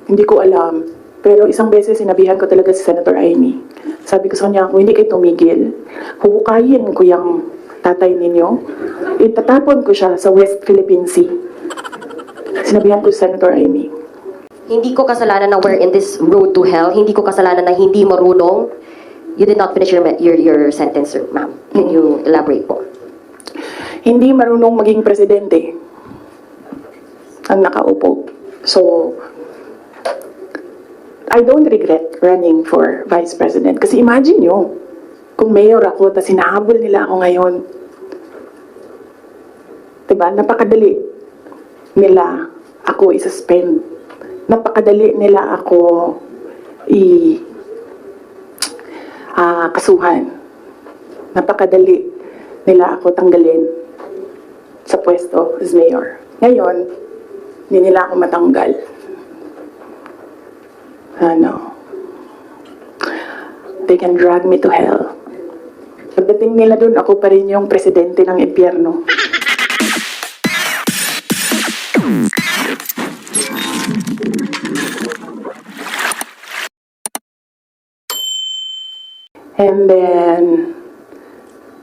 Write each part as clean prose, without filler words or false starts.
Hindi ko alam. Pero isang beses sinabihan ko talaga si Senator Amy. Sabi ko sa kanya, kung hindi kayo tumigil, huhukayin ko yung tatay ninyo. Itatapon ko siya sa West Philippine Sea. Sinabihan ko si Senator Amy. Hindi ko kasalanan na we're in this road to hell. Hindi ko kasalanan na hindi marunong. You did not finish your sentence, sir, ma'am. Can you elaborate po? Hindi marunong maging presidente ang nakaupo. So, I don't regret running for vice president. Kasi imagine nyo, kung mayor ako, tapos hinahabol nila ako ngayon. Diba? Napakadali nila ako i-suspend. Napakadali nila ako kasuhan. Napakadali nila ako tanggalin sa pwesto as mayor. Ngayon, hindi nila ako matanggal. They can drag me to hell. Pagdating nila dun, ako pa rin yung presidente ng impyerno. And then,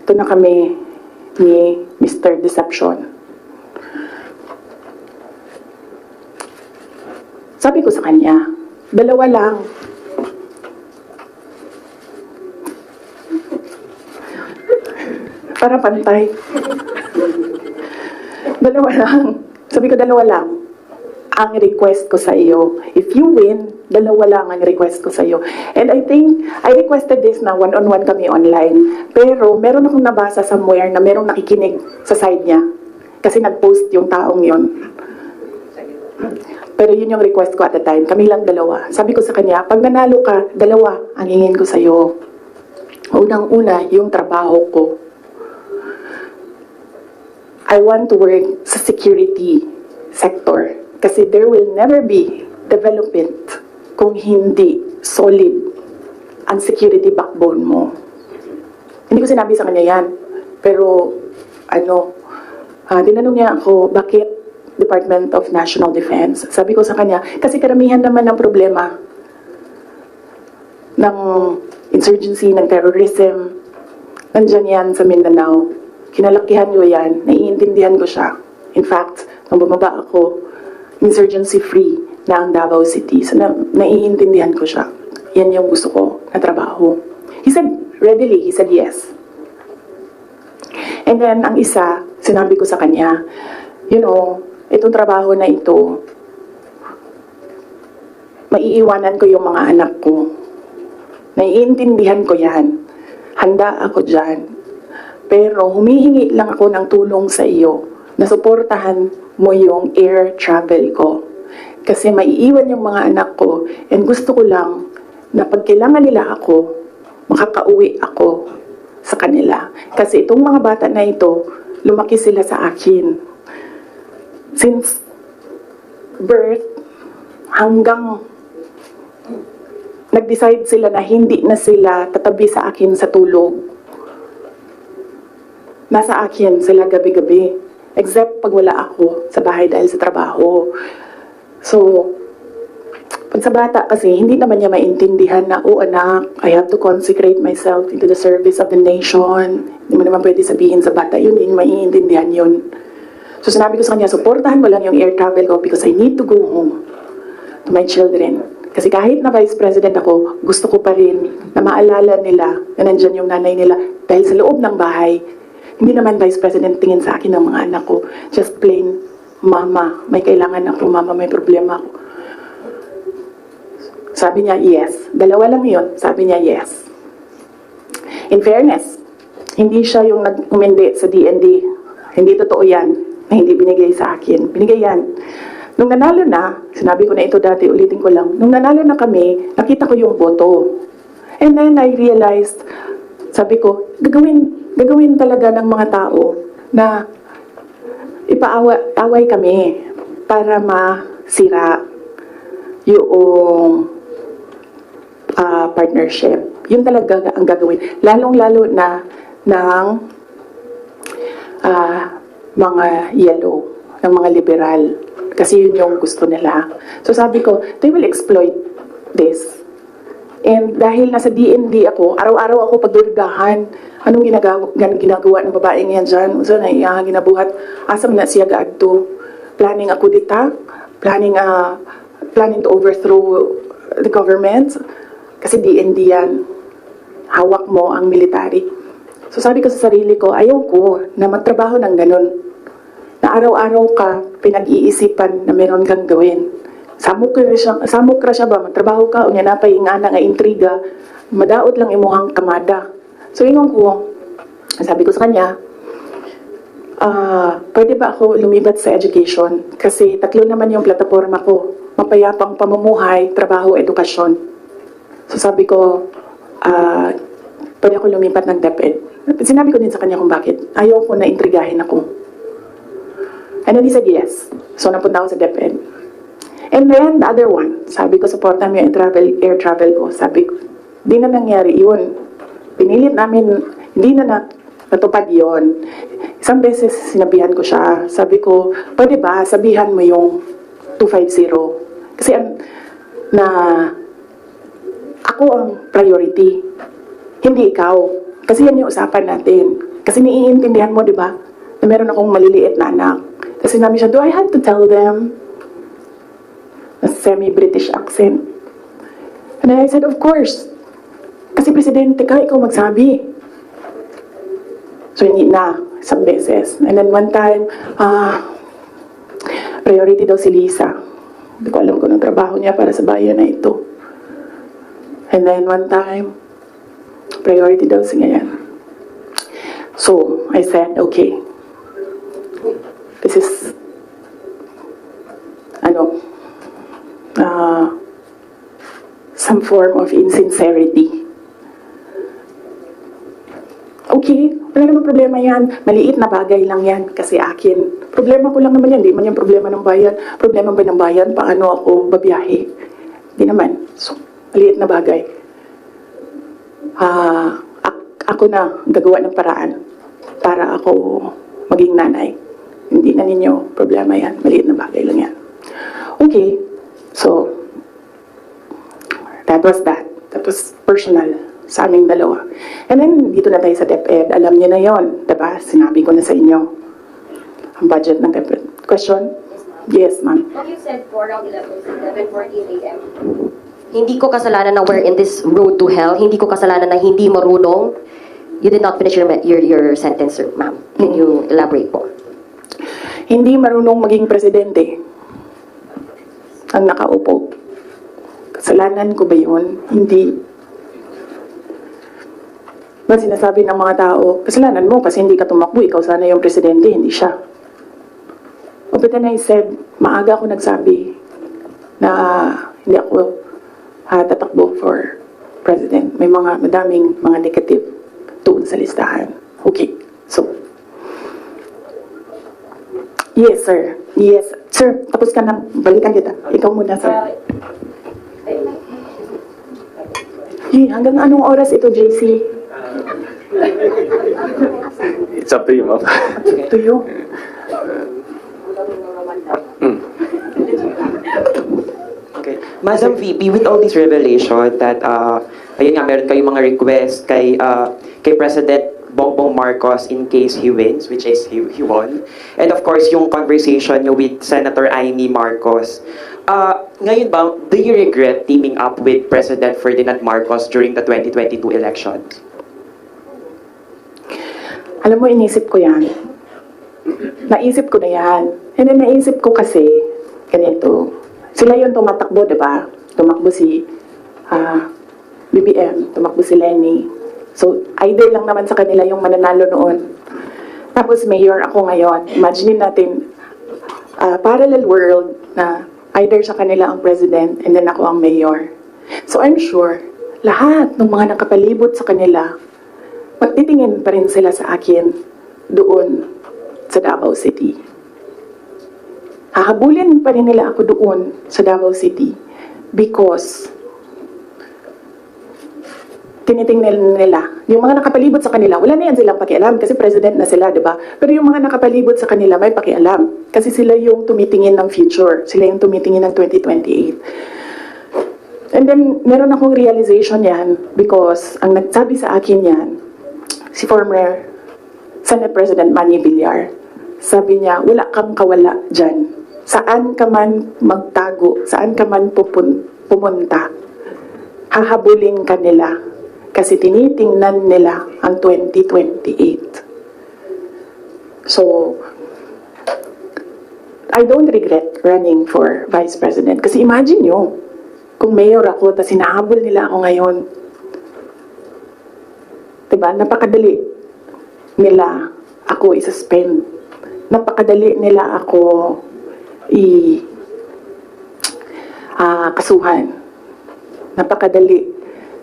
ito na kami ni Mr. Deception. Sabi ko sa kanya, dalawa lang. Para pantay. Dalawa lang. Sabi ko, dalawa lang ang request ko sa iyo. If you win, dalawa lang ang request ko sa iyo. And I think, I requested this na one-on-one kami online. Pero meron akong nabasa somewhere na merong nakikinig sa side niya. Kasi nag-post yung taong yon. Pero yun yung request ko at the time. Kami lang dalawa. Sabi ko sa kanya, pag nanalo ka, dalawa ang hingin ko sa iyo. Unang-una, yung trabaho ko. I want to work sa security sector. Kasi there will never be development kung hindi solid ang security backbone mo. Hindi ko sinabi sa kanya yan. Pero, tinanong niya ako, bakit Department of National Defense? Sabi ko sa kanya, kasi karamihan naman ng problema ng insurgency, ng terrorism, nandyan yan sa Mindanao. Kinalakihan ko yan, naiintindihan ko siya. In fact, nung bumaba ako, insurgency-free na ang Davao City. So, naiintindihan ko siya. Yan yung gusto ko na trabaho. He said, readily, he said yes. And then, ang isa, sinabi ko sa kanya, itong trabaho na ito, maiiwanan ko yung mga anak ko. Naiintindihan ko yan. Handa ako dyan. Pero humihingi lang ako ng tulong sa iyo na suportahan mo yung air travel ko. Kasi maiiwan yung mga anak ko and gusto ko lang na pag kailangan nila ako, makakauwi ako sa kanila. Kasi itong mga bata na ito, lumaki sila sa akin. Since birth hanggang nag-decide sila na hindi na sila tatabi sa akin sa tulog. Nasa akin sila gabi-gabi. Except pag wala ako sa bahay dahil sa trabaho. So, pag sa bata kasi, hindi naman niya maintindihan na, oh anak, I have to consecrate myself into the service of the nation. Hindi mo naman pwede sabihin sa bata yun, hindi maiintindihan yun. So, sinabi ko sa kanya, supportahan mo lang yung air travel ko because I need to go home to my children. Kasi kahit na vice president ako, gusto ko pa rin na maalala nila na nandyan yung nanay nila dahil sa loob ng bahay. Hindi naman vice president tingin sa akin ng mga anak ko. Just plain, mama, may kailangan ako, mama, may problema ako. Sabi niya, yes. Dalawa lang yun. Sabi niya, yes. In fairness, hindi siya yung nag-umindi sa DND. Hindi totoo yan na hindi binigay sa akin. Binigay yan. Nung nanalo na, sinabi ko na ito dati, ulitin ko lang. Nung nanalo na kami, nakita ko yung boto. And then I realized, sabi ko, gagawin talaga ng mga tao na ipaaway kami para masira yung partnership. Yun talaga ang gagawin. Lalong-lalo na ng mga yellow, ng mga liberal. Kasi yun yung gusto nila. So sabi ko, they will exploit this. And dahil nasa DND ako, araw-araw ako pagdurgahan. Anong ginagawa ng babaeng yan dyan? So na ginabuhat, asam na siya gaadto. Planning ako dita, planning to overthrow the government. Kasi DND yan. Hawak mo ang military. So sabi ko sa sarili ko, ayaw ko na magtrabaho ng ganun. Na araw-araw ka pinag-iisipan na meron kang gawin. Samok ra siya ba, magtrabaho ka, unya na paingana nga intriga, madaot lang imuhang kamada. So ingon ko, sabi ko sa kanya, pwede ba ako lumibat sa education? Kasi tatlo naman yung plataforma ko, mapayapang pamumuhay, trabaho, edukasyon. So sabi ko, pwede ako lumipat ng DepEd. Sinabi ko din sa kanya kung bakit. Ayaw ko na intrigahin ako. And then he said yes. So napunta ako sa DepEd. And then the other one, sabi ko supportan mo yung air travel ko. Sabi ko, di na nangyari yun. Pinilit namin, hindi na natupad yun. Isang beses sinabihan ko siya. Sabi ko, pwede ba sabihan mo yung 250? Kasi ako ang priority. Hindi ikaw. Kasi yan yung usapan natin. Kasi naiintindihan mo, di ba? Na meron akong maliliit na anak. Kasi namin siya, do I have to tell them? Na semi-British accent. And I said, of course. Kasi presidente ka, ikaw magsabi. So hindi na, isang beses. And then one time, priority daw si Lisa. Hindi ko alam kung anong trabaho niya para sa bayan na ito. And then one time, priority daw si ngayon. So, I said, okay. This is, some form of insincerity. Okay, wala naman problema yan. Maliit na bagay lang yan kasi akin. Problema ko lang naman yan. Di man yung problema ng bayan. Problema ba ng bayan? Paano ako babiyahe? Di naman. So, maliit na bagay. Ako na gagawa ng paraan para ako maging nanay. Hindi na ninyo problema yan. Maliit na bagay lang yan. Okay. So, that was that. That was personal sa aming dalawa. And then, dito na tayo sa DepEd. Alam niyo na yon, diba? Sinabi ko na sa inyo ang budget ng DepEd. Question? Yes, ma'am. You said for around 11:48 a.m. Hindi ko kasalanan na we're in this road to hell. Hindi ko kasalanan na hindi marunong. You did not finish your sentence, sir, ma'am. Can you elaborate po? Hindi marunong maging presidente ang nakaupo. Kasalanan ko ba yun? Hindi. Ba sinasabi ng mga tao, kasalanan mo kasi hindi ka tumakbo, ikaw sana yung presidente, hindi siya. But then I said, maaga ako nagsabi na hindi ako tatakbo for president. May madaming mga negative doon sa listahan. Okay, so. Yes, sir. Yes. Sir, tapos ka na. Balikan kita. Ikaw muna, sir. Hanggang anong oras ito, JC? It's up to you, ma'am. To you? Okay. Madam VP, with all this revelation that, ayun nga, meron kayong mga request kay President Bongbong Marcos in case he wins, which is he won. And of course, yung conversation nyo with Senator Amy Marcos. Ngayon ba, do you regret teaming up with President Ferdinand Marcos during the 2022 elections? Alam mo, inisip ko yan. Naisip ko na yan. And then naisip ko kasi, ganito. Sila yung tumatakbo, di ba? Tumakbo si BBM, tumakbo si Lenny. So, idol lang naman sa kanila yung mananalo noon. Tapos, mayor ako ngayon. Imagine natin, parallel world na either sa kanila ang president and then ako ang mayor. So, I'm sure, lahat ng mga nakapalibot sa kanila, magtitingin pa rin sila sa akin doon sa Davao City. Hahabulin pa rin nila ako doon sa Davao City because tinitingnan nila, yung mga nakapalibot sa kanila, wala na yan silang pakialam kasi president na sila, di ba? Pero yung mga nakapalibot sa kanila may pakialam kasi sila yung tumitingin ng future, sila yung tumitingin ng 2028. And then, meron akong realization yan because ang nagsabi sa akin yan, si former Senate President Manny Villar. Sabi niya, wala kang kawala dyan. Saan ka man magtago, saan ka man pumunta, hahabulin ka nila kasi tinitingnan nila ang 2028. So, I don't regret running for Vice President kasi imagine nyo, kung mayor ako, tapos hinahabol nila ako ngayon. Diba? Napakadali nila ako i-suspend. Napakadali nila ako kasuhan. Napakadali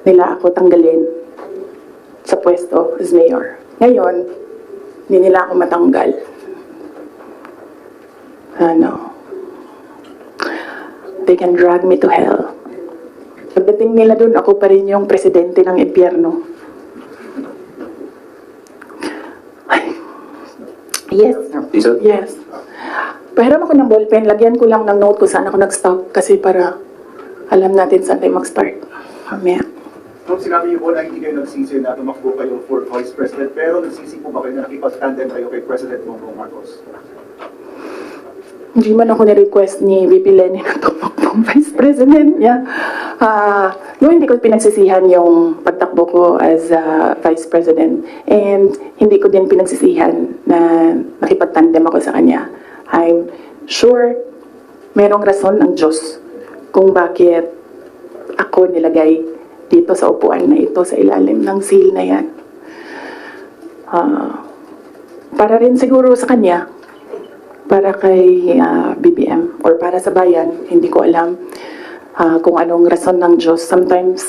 nila ako tanggalin sa pwesto as mayor. Ngayon, hindi nila ako matanggal. They can drag me to hell. Pagdating nila dun, ako pa rin yung presidente ng impyerno. Yes. Isa? Yes. Pahiram ako ng ballpen, lagyan ko lang ng note kung saan ako nag-stop kasi para alam natin saan tayo mag-start. Mamaya. Nung sinabi niyo po na hindi kayo nagsisi na tumakbo kayo for Vice President, pero nagsisi po ba kayo na nakipag-tandem kayo kay President Bongbong Marcos? Hindi man ako ni-request ni VP Lenny na tumakbong Vice President niya. No, hindi ko pinagsisihan yung pagtakbo ko as Vice President. And hindi ko din pinagsisihan na nakipagtandem ako sa kanya. I'm sure merong rason ng Diyos kung bakit ako nilagay dito sa upuan na ito sa ilalim ng seal na yan. Para rin siguro sa kanya, para kay BBM or para sa bayan, hindi ko alam kung anong rason ng Diyos. Sometimes,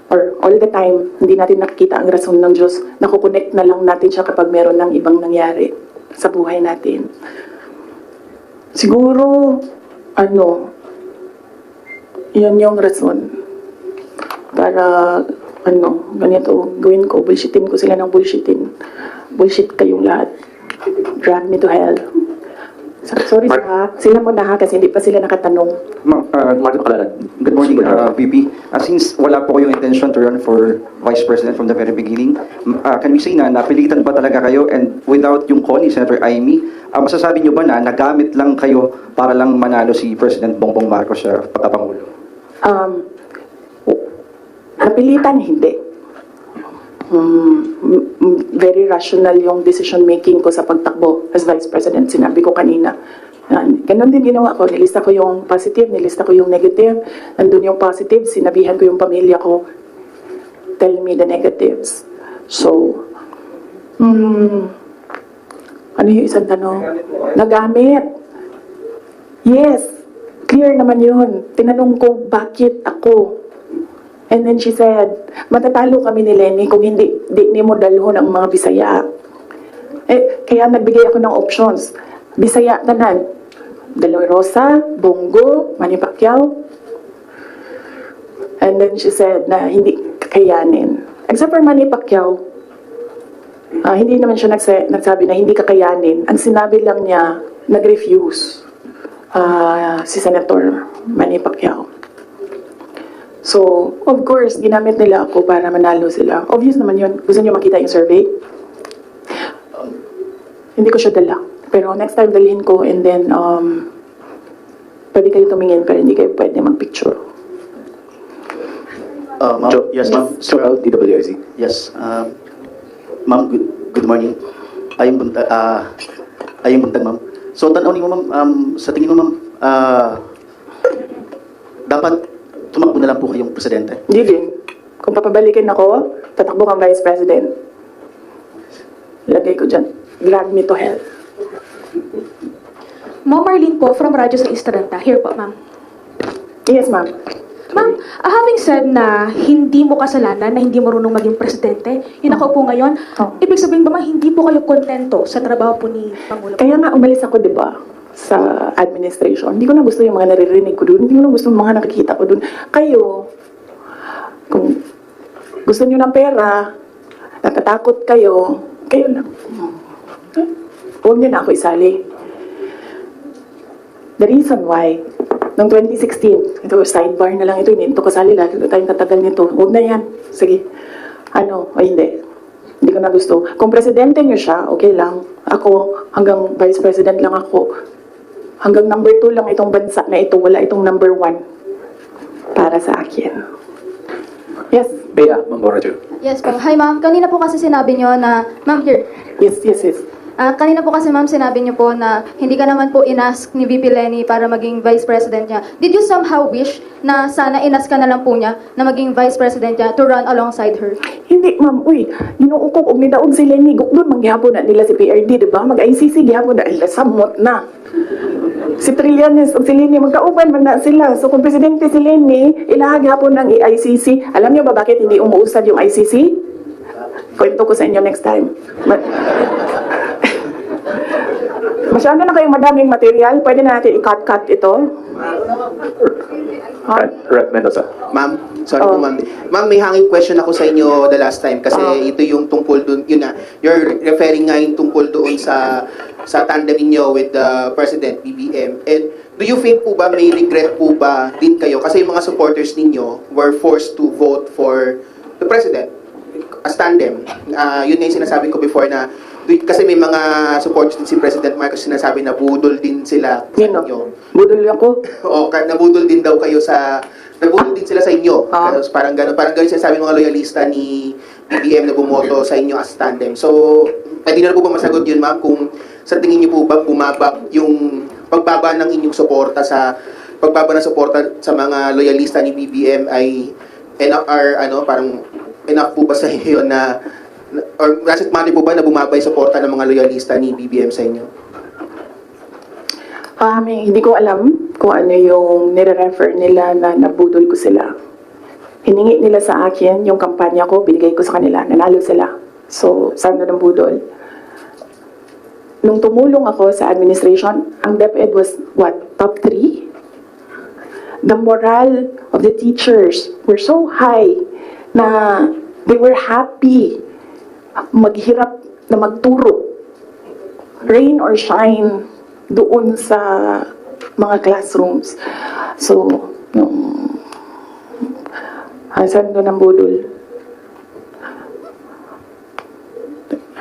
or all the time, hindi natin nakikita ang rason ng Diyos. Nakukonect na lang natin siya kapag meron ng ibang nangyari sa buhay natin. Siguro, yan yung rason. Para, ganito, gawin ko, bullshitin ko sila ng bullshitin. Bullshit kayong lahat. Drag me to hell. Sorry sila muna ha, kasi hindi pa sila nakatanong. Mark Makalan. Good morning, VP. Since wala po kayong intention to run for Vice President from the very beginning, can we say na napilitan ba talaga kayo and without yung call ni Senator Amy, masasabi niyo ba na nagamit lang kayo para lang manalo si President Bongbong Marcos sa pagkapangulo? Napilitan, hindi. Very rational yung decision making ko sa pagtakbo as Vice President. Sinabi ko kanina. Ganon din ginawa ko. Nilista ko yung positive, nilista ko yung negative. Nandun yung positive, sinabihan ko yung pamilya ko, tell me the negatives. So, ano yung isang tanong? Nagamit. Yes, clear naman yun. Tinanong ko, bakit ako? And then she said, matatalo kami ni Lenny kung hindi mo dalhon ang mga Bisaya. Kaya nagbigay ako ng options. Bisaya tanan. De La Rosa, Bongo, Manny Pacquiao. And then she said na hindi kakayanin. Except for Manny Pacquiao, hindi naman siya nagsabi na hindi kakayanin. Ang sinabi lang niya, nag-refuse si Senator Manny Pacquiao. So, of course, ginamit nila ako para manalo sila. Obvious naman yun. Gusto niyo makita yung survey? Hindi ko siya dala. Pero next time dalhin ko and then, pwede kayo tumingin pero hindi kayo pwede mag-picture. Yes, ma'am. Joel, DWIC. Yes. Ma'am, good morning. Ayong buntag, ma'am. So, tanawin mo, ma'am, sa tingin mo, ma'am, dapat tumakbo na lang po kayong presidente. Hindi din. Kung papabalikin ako, tatakbo kang Vice President. Lagay ko dyan. Drag me to hell. Ma'am Marlene po from Radyo sa Estrada. Here po, ma'am. Yes, ma'am. Ma'am, having said na hindi mo kasalanan na hindi marunong maging presidente, yun ako po ngayon, ibig sabihin ba hindi po kayo kontento sa trabaho po ni Pangulo? Kaya nga umalis ako, di ba, sa administration. Hindi ko na gusto yung mga naririnig ko doon. Hindi ko na gusto yung mga nakikita ko doon. Kayo, kung gusto nyo ng pera, natatakot kayo, kayo lang. Huwag nyo na ako isali. The reason why, noong 2016, ito sidebar na lang ito, hindi ito kasali lahat, ito tayong katagal nito. Huwag na yan. Sige. Ano, ay hindi. Hindi ko na gusto. Kung presidente nyo siya, okay lang. Ako, hanggang vice president lang ako. Hanggang number 2 lang itong bansa na ito, wala itong number 1 para sa akin. Yes, Bea, Ma'am Roger. Yes po. Hi ma'am, kanina po kasi sinabi nyo na, ma'am here, yes. kanina po kasi ma'am sinabi nyo po na hindi ka naman po inask ni VP Lenny para maging vice president niya. Did you somehow wish na sana inask ka na lang po niya na maging vice president niya to run alongside her? Hindi, ma'am. Uy, ginuukok og nidaog si Lenny. Doon, manggihapon na nila si PRD, di ba? Mag-ICC, gihapon na. Ay, samot na. Si Trillanes o si Lenny, magkauban man na sila. So, kung presidente si Lenny, ilahag hapon ng ICC. Alam niyo ba bakit hindi umuusad yung ICC? Kwento ko sa inyo next time. Masyado na kayong madaming material. Pwede na natin i-cut ito. Rep Mendoza. Ma'am, sorry po ma'am. Ma'am, may hanging question ako sa inyo the last time kasi ito yung tungkol doon, yun na, you're referring nga yung tungkol doon sa tandem niyo with the President, BBM. And do you think po ba, may regret po ba din kayo? Kasi yung mga supporters ninyo were forced to vote for the President as tandem. Yun nga yung sinasabi ko before na kasi may mga supporters din si President Marcos sinasabi na budol din sila sa Yun, inyo. budol ako. O, nabudol din daw kayo nabudol din sila sa inyo. Parang gano'n sinasabi ng mga loyalista ni BBM na bumoto sa inyo as tandem. So, pwede na po ba masagot yun, ma'am, kung sa tingin niyo po ba bumaba yung pagbaba ng inyong suporta sa mga loyalista ni BBM ay enough po ba sa inyo na or does it matter po ba na bumaba yung suporta ng mga loyalista ni BBM sa inyo? Hindi ko alam kung ano yung nire-refer nila na nabudol ko sila. Hiningi nila sa akin yung kampanya ko, binigay ko sa kanila, nanalo sila. So, saan doon ang budol? Nung tumulong ako sa administration, ang DepEd was, top 3? The morale of the teachers were so high na they were happy maghirap na magturo. Rain or shine doon sa mga classrooms. So, saan doon ang budol?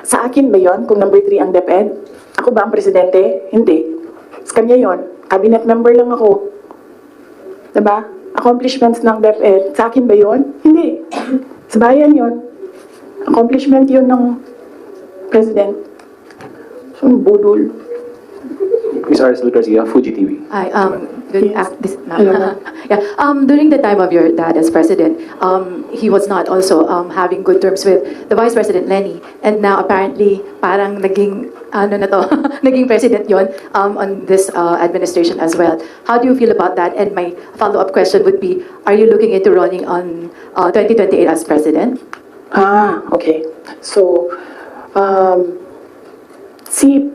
Sa akin ba yon kung number 3 ang DepEd? Ako ba ang presidente? Hindi. Sa kanya yon. Cabinet member lang ako. Diba? Accomplishments ng DepEd. Sa akin ba yon? Hindi. Sa bayan yon. Accomplishment yun ng president. So, budol. Ms. Aracel Garcia, Fuji TV. Hi, good Yes. ma'am. Yeah, during the time of your dad as president, he was not also having good terms with the Vice President Lenny, and now apparently parang naging naging president yon on this administration as well. How do you feel about that? And my follow-up question would be, are you looking into running on 2028 as president? Okay. So, si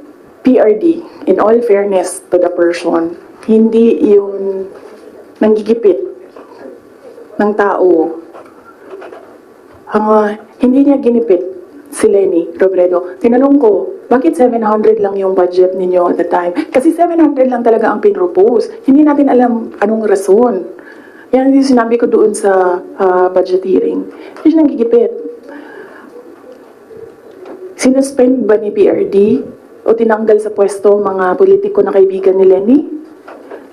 PRD, in all fairness to the person, hindi yun nanggigipit ng tao. Hindi niya ginipit si Lenny Robredo. Tinanong ko, bakit 700 lang yung budget ninyo at the time? Kasi 700 lang talaga ang pinropose. Hindi natin alam anong rason. Yan yung sinabi ko doon sa budget hearing. Hindi siya nanggigipit. Sinuspend ba ni PRD o tinanggal sa pwesto mga politiko na kaibigan ni Lenny?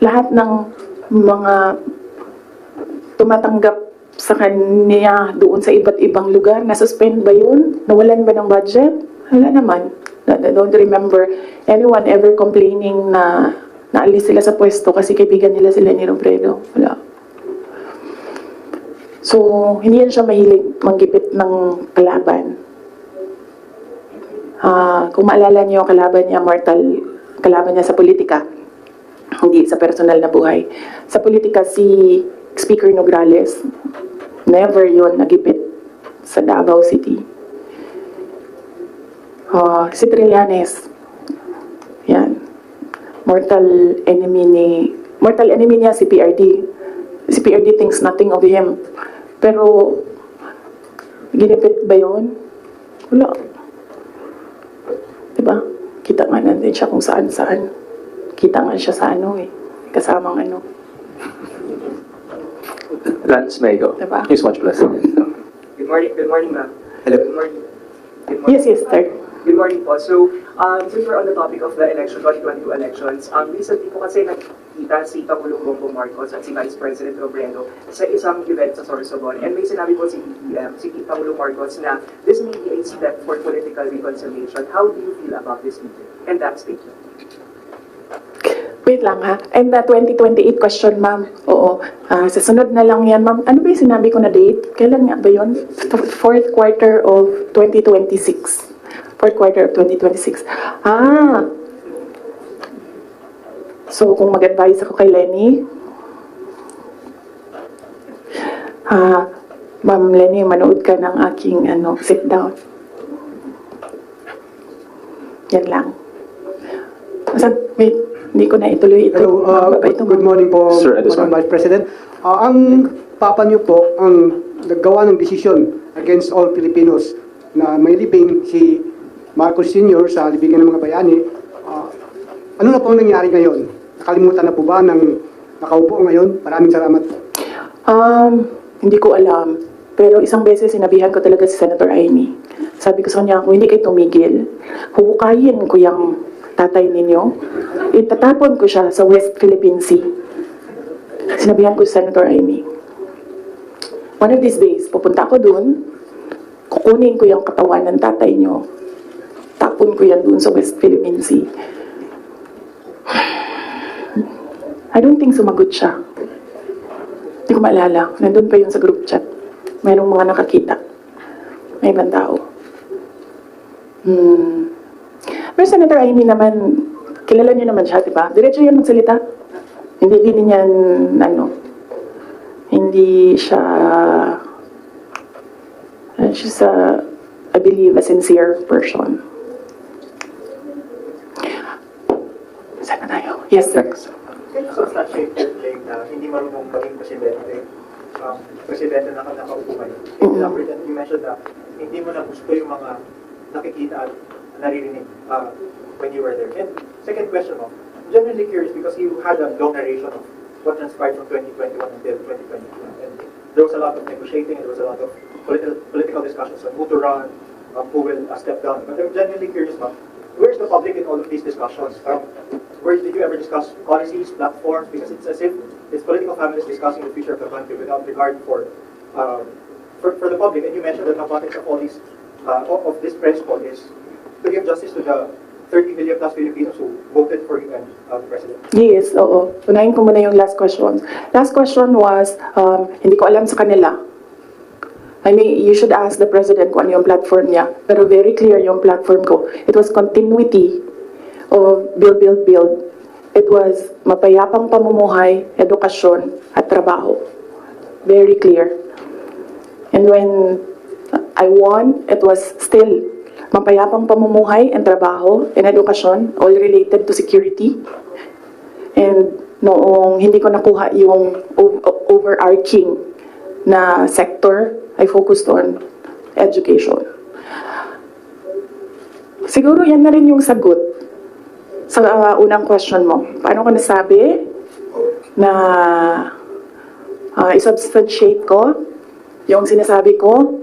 Lahat ng mga tumatanggap sa kanya doon sa iba't ibang lugar, nasuspend ba yun? Nawalan ba ng budget? Wala naman. I don't remember anyone ever complaining na naalis sila sa pwesto kasi kaibigan nila si Lenny Robredo. Wala. So, hindi yan siya mahilig manggipit ng kalaban. Kung maalala niyo, kalaban niya sa politika, hindi sa personal na buhay. Sa politika, si Speaker Nograles, never yon nagipit sa Davao City. Si Trillanes, yan, mortal enemy niya si PRD. Si PRD thinks nothing of him. Pero Ginipit ba yun? Wala. Diba? Kita nga natin siya kung saan-saan. Kita nga siya sa ano eh. Kasamang ano. Lance Mego, Diba? News Watch Plus. Good morning, ma'am. Hello. Good morning. Good morning. Yes, sir. Good morning po. So, since we're on the topic of the election, 2022 elections, recently po kasi nakikita si Pangulong Bongbong Marcos at si Vice President Robredo sa isang event sa Sorsogon. And may sinabi po si Pangulong Marcos na this may be a step for political reconciliation. How do you feel about this meeting and that statement? Wait lang ha. And the 2028 question, ma'am. Oo. Sa sunod na lang yan, ma'am. Ano ba yung sinabi ko na date? Kailan nga ba yun? Fourth quarter of 2026. Fourth quarter of 2026. So, kung mag-advise ako kay Lenny, Ma'am Lenny, manood ka ng aking sit down. Yan lang. Wait, hindi ko na ituloy ito. Hello, good morning po, Sir Edison. Madam Vice President. Ang papa niyo po ang naggawa ng desisyon against all Filipinos na may libing si Marcos Sr. sa libigan ng mga bayani. Ano na po ang nangyari ngayon? Nakalimutan na po ba ng nakaupo ngayon? Maraming salamat po. Hindi ko alam. Pero isang beses sinabihan ko talaga si Senator Amy. Sabi ko sa kanya, kung hindi kayo tumigil, huhukayin ko yung tatay ninyo. Itatapon ko siya sa West Philippine Sea. Sinabihan ko si Senator Amy. One of these days, pupunta ako dun, kukunin ko yung katawan ng tatay nyo. Tapon ko yan dun sa West Philippine Sea. I don't think sumagot siya. Hindi ko maalala. Nandun pa yun sa group chat. Mayroong mga nakakita. May ibang tao. Pero Senator Amy naman, kilala niyo naman siya, di ba? Diretso yan magsalita. Hindi din yan, hindi siya, she's I believe, a sincere person. Saan na tayo? Yes, sir. Substantiate your claim na hindi marunong maging presidente. Presidente na nakaupo ngayon. You mentioned na hindi mo na gusto yung mga nakikita at naririnig when you were there. And second question mo, I'm genuinely curious because you had a long narration of what transpired from 2021 until 2022. And there was a lot of negotiating and there was a lot of political discussions on who to run, who will step down. But I'm genuinely curious, ma'am, where's the public in all of these discussions? Where did you ever discuss policies, platforms? Because it's as if it's political families discussing the future of the country without regard for the public. And you mentioned that the context of all these of this press call is to give justice to the 30 million plus Filipinos who voted for you and President. Yes, oo. Unahin ko muna yung last question. Last question was, hindi ko alam sa kanila. I mean, you should ask the President kung ano yung platform niya. Pero very clear yung platform ko. It was continuity of build. It was mapayapang pamumuhay, edukasyon, at trabaho. Very clear. And when I won, it was still mapayapang pamumuhay and trabaho and edukasyon, all related to security. And noong hindi ko nakuha yung overarching na sector, I focused on education. Siguro yan na rin yung sagot sa unang question mo. Paano ko nasabi na isubstantiate ko yung sinasabi ko?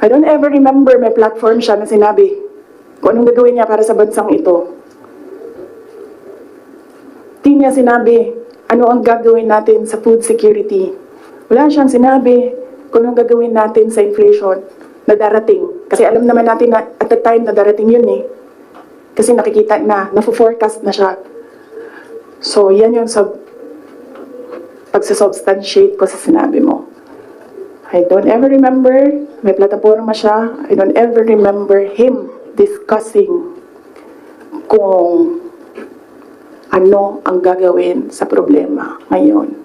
I don't ever remember may platform siya na sinabi kung anong gagawin niya para sa bansang ito. Di niya sinabi ano ang gagawin natin sa food security. Wala siyang sinabi kung anong gagawin natin sa inflation na darating. Kasi alam naman natin na at the time na darating yun eh. Kasi nakikita na, na-forecast na siya. So, yan yung pagsasubstantiate ko sa sinabi mo. I don't ever remember, may plataforma siya, I don't ever remember him discussing kung ano ang gagawin sa problema ngayon.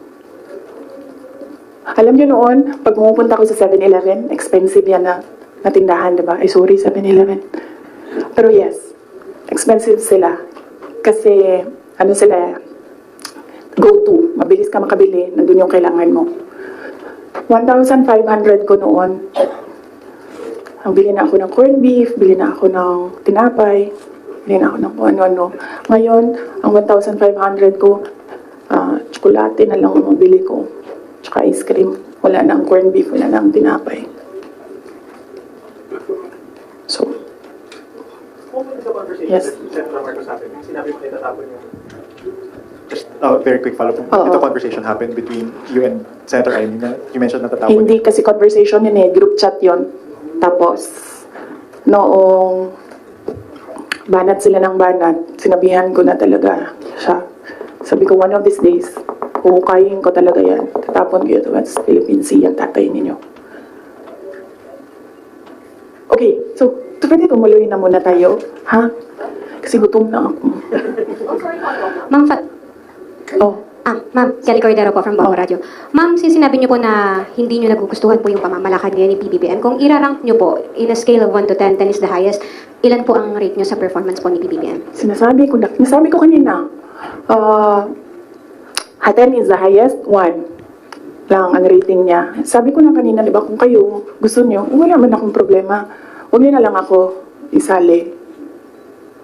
Alam niyo noon, pag pumupunta ko sa 7-Eleven, expensive yan na tindahan, diba? Ay, sorry, 7-Eleven. Pero yes, expensive sila. Kasi, ano sila, go-to, mabilis ka makabili, nandun yung kailangan mo. 1,500 ko noon. Ang bili na ako ng corned beef, bili na ako ng tinapay, bili na ako ng kung ano-ano. Ngayon, ang 1,500 ko, tsokolate na lang ang mabili ko. Tsaka ice cream. Wala na ang corned beef, wala na ang tinapay. So, Kung sa conversation Yes. with Senator Marcos happened, yung sinabi mo na itatapon yung Just very quick follow-up. Oo. Ito conversation happened between you and Senator Amy na you mentioned na tatapon. hindi kasi conversation yun eh, group chat yun. Tapos, noong banat sila ng banat, sinabihan ko na talaga siya. Sabi ko, one of these days, huhukayin ko talaga yan. Tatapon ko ito sa Philippine Sea, ang tatay ninyo. Okay, so, pwede tumuloy na muna tayo, ha? Kasi gutom na ako. Ma'am, Oh, Ma'am, Kelly Cordero po from Bawang Radio. Ma'am, since sinabi niyo po na hindi niyo nagugustuhan po yung pamamalakad ngayon ni PBBM, kung ira-rank niyo po in a scale of 1 to 10, 10 is the highest, ilan po ang rate niyo sa performance po ni PBBM? sinasabi ko kanina, 10 is the highest, 1 lang ang rating niya. Sabi ko na kanina, di ba, kung kayo gusto niyo, wala man akong problema. Huwag niyo na lang ako isali.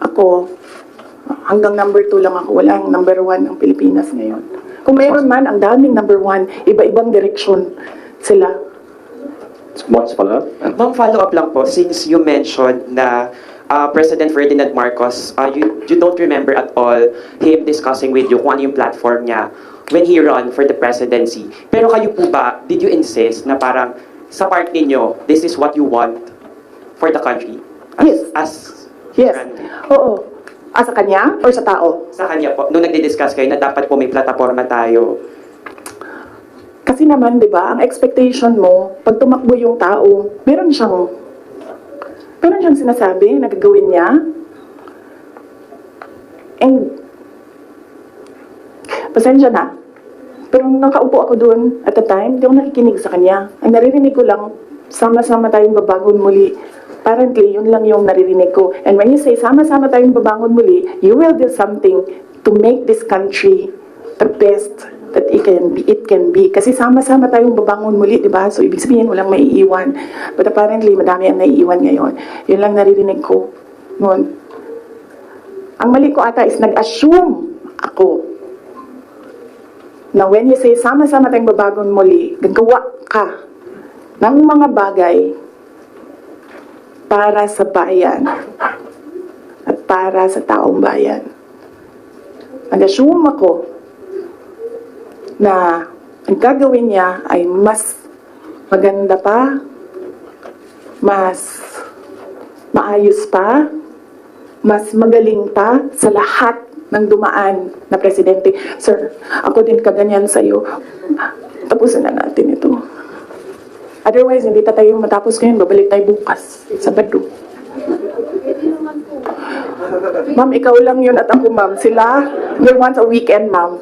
Ako, hanggang number 2 lang ako. Walang number 1 ang Pilipinas ngayon. Kung mayroon man, ang daming number 1, iba-ibang direksyon sila. One follow-up. Ma'am, follow-up lang po. Since you mentioned na President Ferdinand Marcos, you don't remember at all him discussing with you kung ano yung platform niya when he run for the presidency. Pero kayo po ba, did you insist na parang sa part ninyo, this is what you want for the country? Yes. Oo. Sa kanya or sa tao? Sa kanya po, nung nagdi-discuss kayo na dapat po may plataforma tayo. Kasi naman, di ba, ang expectation mo, pag tumakbo yung tao, meron siyang sinasabi na gagawin niya. And, pasensya na. Pero nung nakaupo ako doon at the time, hindi ako nakikinig sa kanya. Ang naririnig ko lang, sama-sama tayong babangon muli. Apparently, yun lang yung naririnig ko. And when you say, sama-sama tayong babangon muli, you will do something to make this country the best that it can be. Kasi sama-sama tayong babangon muli, di ba? So, ibig sabihin, walang maiiwan. But apparently, madami ang naiiwan ngayon. Yun lang naririnig ko noon. Ang mali ko ata is nag-assume ako na when you say, sama-sama tayong babangon muli, gagawa ka ng mga bagay para sa bayan at para sa taong bayan. Nag-assume ako na ang gagawin niya ay mas maganda pa, mas maayos pa, mas magaling pa sa lahat ng dumaan na presidente. Sir, ako din kaganyan sa'yo. Tapusin na natin ito. Otherwise, hindi tayo matapos ngayon, babalik tayo bukas, Sabado. Ma'am, ikaw lang yun at ako, ma'am. Sila, they're once a weekend, ma'am.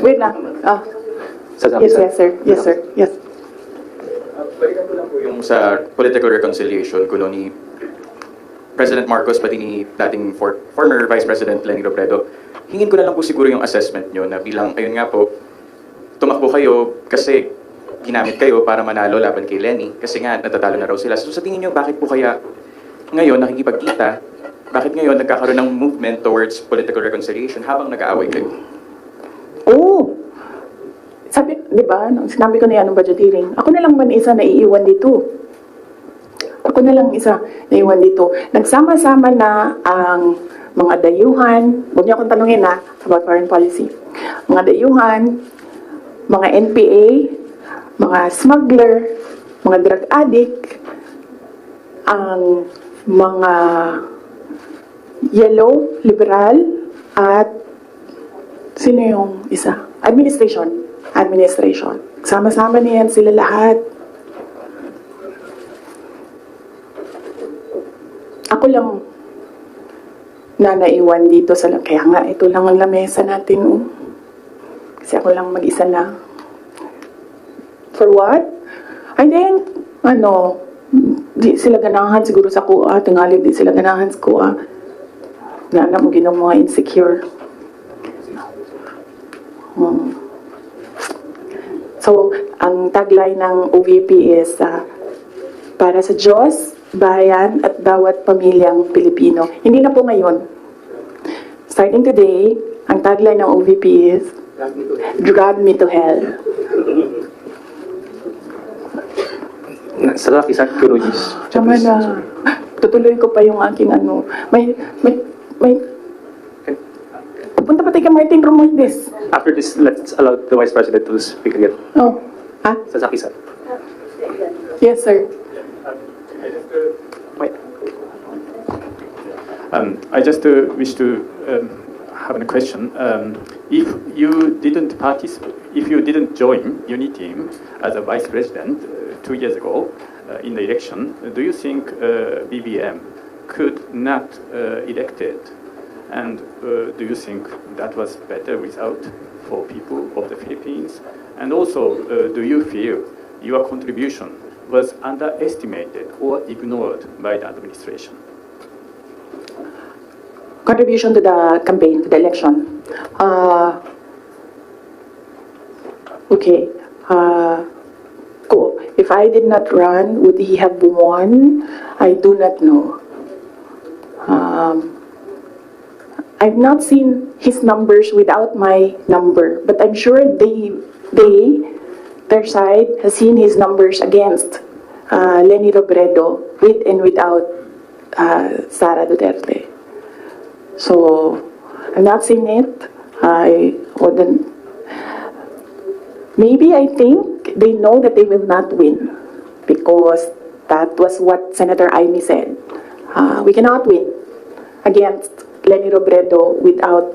Wait lang. Yes, sir. Yes, sir. Yes. Balikan ko lang po yung sa political reconciliation ko ni President Marcos pati ni dating former Vice President Leni Robredo. Hingin ko na lang po siguro yung assessment nyo na bilang, ayun nga po, tumakbo kayo kasi ginamit kayo para manalo laban kay Leni kasi nga natatalo na raw sila. So sa tingin nyo, bakit po kaya ngayon nakikipagkita? Bakit ngayon nagkakaroon ng movement towards political reconciliation habang nag-aaway kayo? Oo. Sabi, di ba, nung sinabi ko na yan ng budget hearing, ako na lang man isa na iiwan dito. Ako na lang isa na iwan dito. Nagsama-sama na ang mga dayuhan, huwag niyo akong tanungin about foreign policy. Mga dayuhan, mga NPA, mga smuggler, mga drug addict, ang mga yellow, liberal, at sino yung isa? Administration. Sama-sama niyan sila lahat. Ako lang na naiwan dito sa kaya nga ito lang ang lamesa natin. Kasi ako lang mag-isa na. For what? I think, di sila ganahan siguro sa kuha. Tingali di sila ganahan sa kuha. Nga na mo ginong mga insecure. So, ang tagline ng OVP is para sa Diyos, bayan at bawat pamilyang Pilipino. Hindi na po ngayon. Starting today, ang tagline ng OVP is Drag me to hell. Sa laki sa Kurojis. Tama na. Tutuloy ko pa yung aking ano. May pupunta pa tayo kay Martin Romualdez. After this, let's allow the Vice President to speak again. Oh. Ah? Sasaki-san. Yes, sir. Wait. I just wish to have a question. If you didn't join UNI team as a vice president 2 years ago in the election, do you think BBM could not elected? And do you think that was better without for people of the Philippines? And also, do you feel your contribution was underestimated or ignored by the administration? Contribution to the campaign, to the election. Okay. If I did not run, would he have won? I do not know. I've not seen his numbers without my number, but I'm sure their side has seen his numbers against Leni Robredo with and without Sara Duterte. So, I've not seen it. I wouldn't. Maybe I think they know that they will not win because that was what Senator Amy said. We cannot win against Leni Robredo without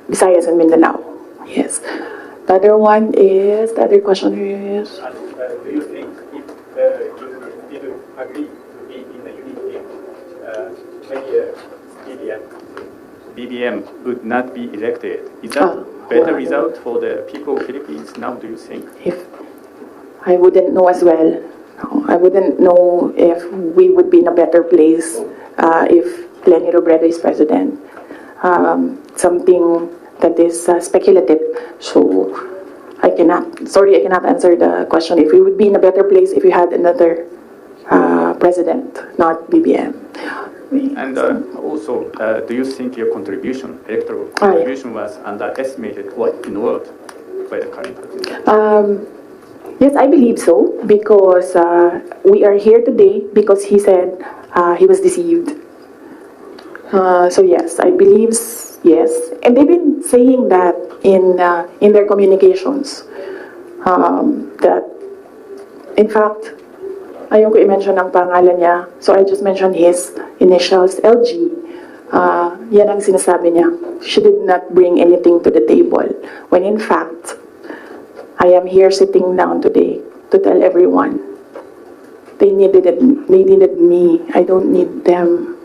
Visayas and Mindanao. Yes. The other question is... Do you think if you didn't agree to be in the unity, maybe BBM would not be elected? Is that better result for the people of Philippines now, do you think? If I wouldn't know as well. No, I wouldn't know if we would be in a better place if Leni Robredo is president. Something that is speculative. So I cannot answer the question if we would be in a better place if we had another president, not BBM. And also, do you think your electoral contribution was underestimated or ignored by the current president? Yes, I believe so, because we are here today because he said he was deceived. So yes, I believe yes. And they've been saying that in their communications. That, in fact, ayaw ko i-mention ang pangalan niya, so I just mentioned his initials, LG. Yan ang sinasabi niya. She did not bring anything to the table. When in fact, I am here sitting down today to tell everyone they needed me. I don't need them.